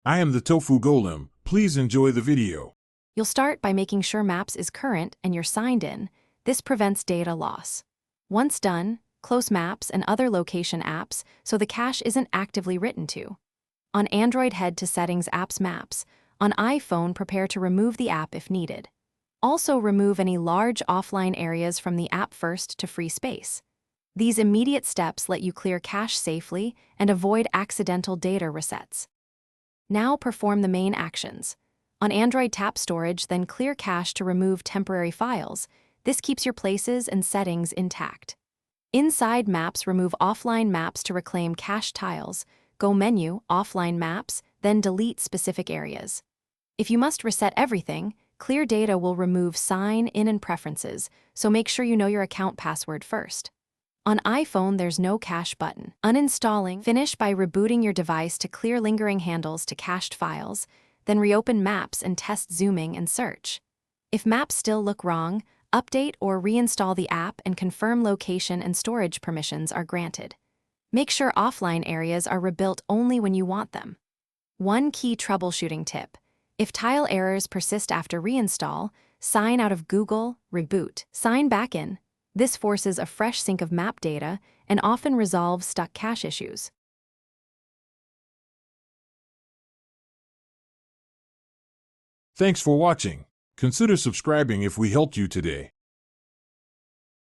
I am the Tofu Golem. Please enjoy the video. You'll start by making sure Maps is current and you're signed in. This prevents data loss. Once done, close Maps and other location apps so the cache isn't actively written to. On Android, head to Settings, Apps, Maps. On iPhone, prepare to remove the app if needed. Also, remove any large offline areas from the app first to free space. These immediate steps let you clear cache safely and avoid accidental data resets. Now perform the main actions. On Android, tap Storage, then clear cache to remove temporary files. This keeps your places and settings intact. Inside Maps, remove offline maps to reclaim cache tiles. Go Menu, Offline Maps, then delete specific areas. If you must reset everything, Clear Data will remove Sign In and Preferences, so make sure you know your account password first. On iPhone, there's no cache button. Uninstalling, finish by rebooting your device to clear lingering handles to cached files, then reopen Maps and test zooming and search. If maps still look wrong, update or reinstall the app and confirm location and storage permissions are granted. Make sure offline areas are rebuilt only when you want them. One key troubleshooting tip: if tile errors persist after reinstall, sign out of Google, reboot, sign back in. This forces a fresh sync of map data and often resolves stuck cache issues. Thanks for watching. Consider subscribing if we helped you today.